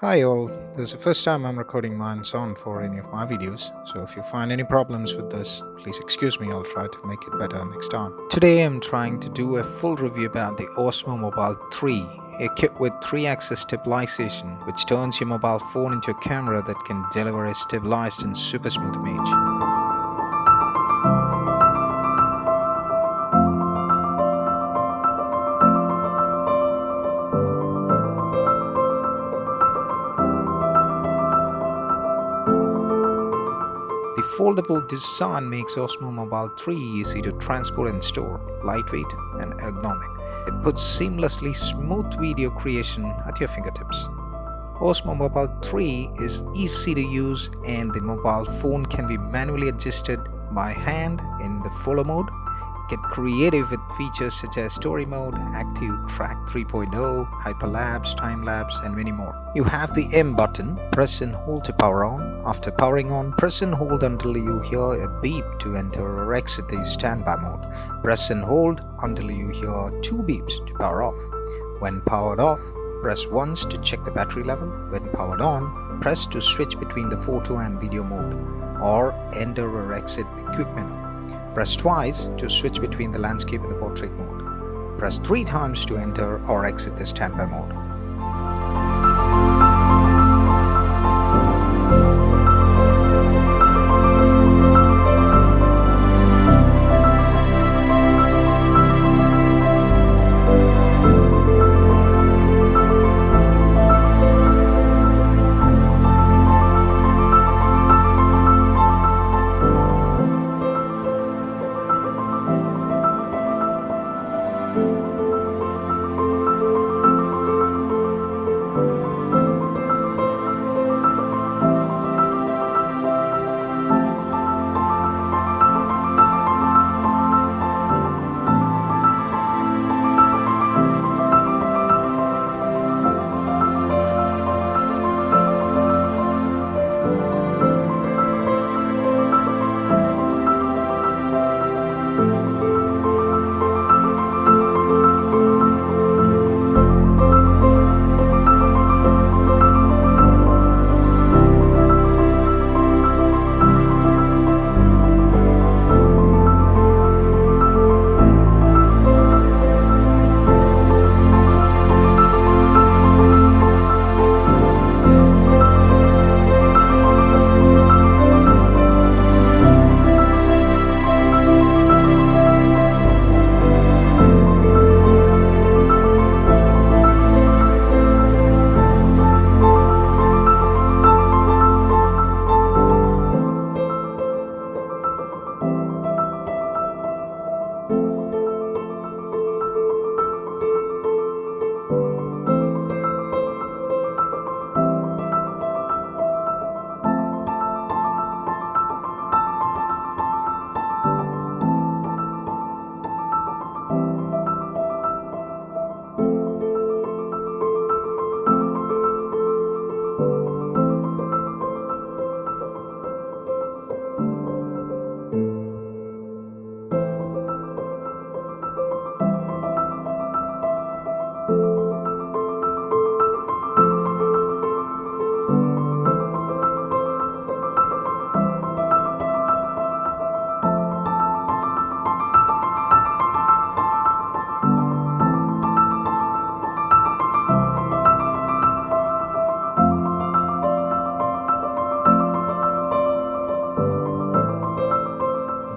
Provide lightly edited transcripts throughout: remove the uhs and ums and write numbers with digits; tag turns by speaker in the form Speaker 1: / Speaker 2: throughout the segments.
Speaker 1: Hi all, this is the first time I'm recording mine on for any of my videos, so if you find any problems with this, please excuse me, I'll try to make it better next time. Today I'm trying to do a full review about the OSMO Mobile 3, a kit with 3-axis stabilization which turns your mobile phone into a camera that can deliver a stabilized and super smooth image. The foldable design makes Osmo Mobile 3 easy to transport and store, lightweight and ergonomic. It puts seamlessly smooth video creation at your fingertips. Osmo Mobile 3 is easy to use and the mobile phone can be manually adjusted by hand in the follow mode. Get creative with features such as story mode, active track 3.0, hyperlapse, time lapse, and many more. You have the M button, press and hold to power on. After powering on, press and hold until you hear a beep to enter or exit the standby mode. Press and hold until you hear 2 beeps to power off. When powered off, press once to check the battery level. When powered on, press to switch between the photo and video mode, or enter or exit the quick menu. Press twice to switch between the landscape and the portrait mode. Press 3 times to enter or exit the standby mode.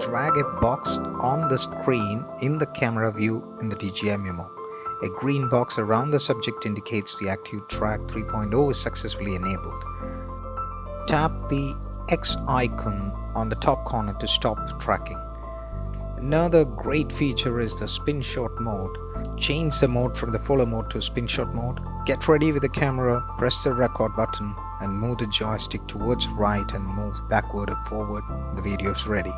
Speaker 1: Drag a box on the screen in the camera view in the DJI memo. A green box around the subject indicates the active track 3.0 is successfully enabled. Tap the X icon on the top corner to stop tracking. Another great feature is the spin shot mode. Change the mode from the follow mode to spin shot mode. Get ready with the camera, press the record button and move the joystick towards right and move backward or forward. The video is ready.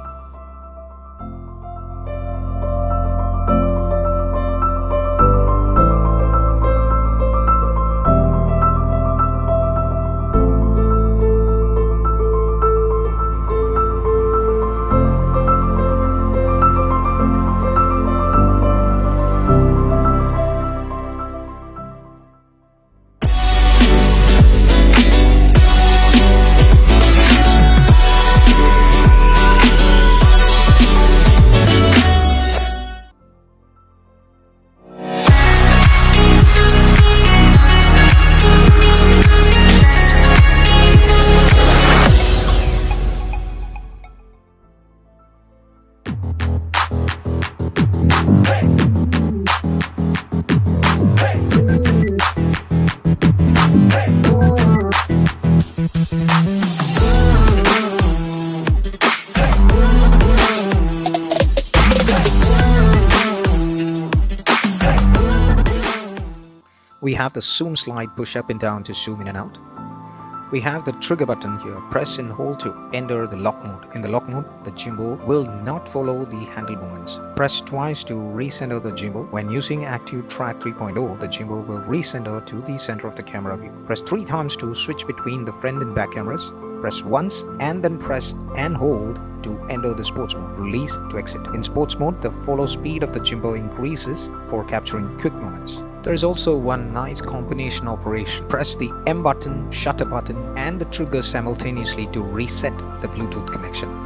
Speaker 1: have the zoom slide push up and down to zoom in and out. We have the trigger button here. Press and hold to enter the lock mode. In the lock mode, the gimbal will not follow the handle movements. Press twice to recenter the gimbal. When using Active Track 3.0, the gimbal will recenter to the center of the camera view. Press 3 times to switch between the front and back cameras. Press once and then press and hold to enter the sports mode. Release to exit. In sports mode, the follow speed of the gimbal increases for capturing quick movements. There is also one nice combination operation. Press the M button, shutter button and the trigger simultaneously to reset the Bluetooth connection.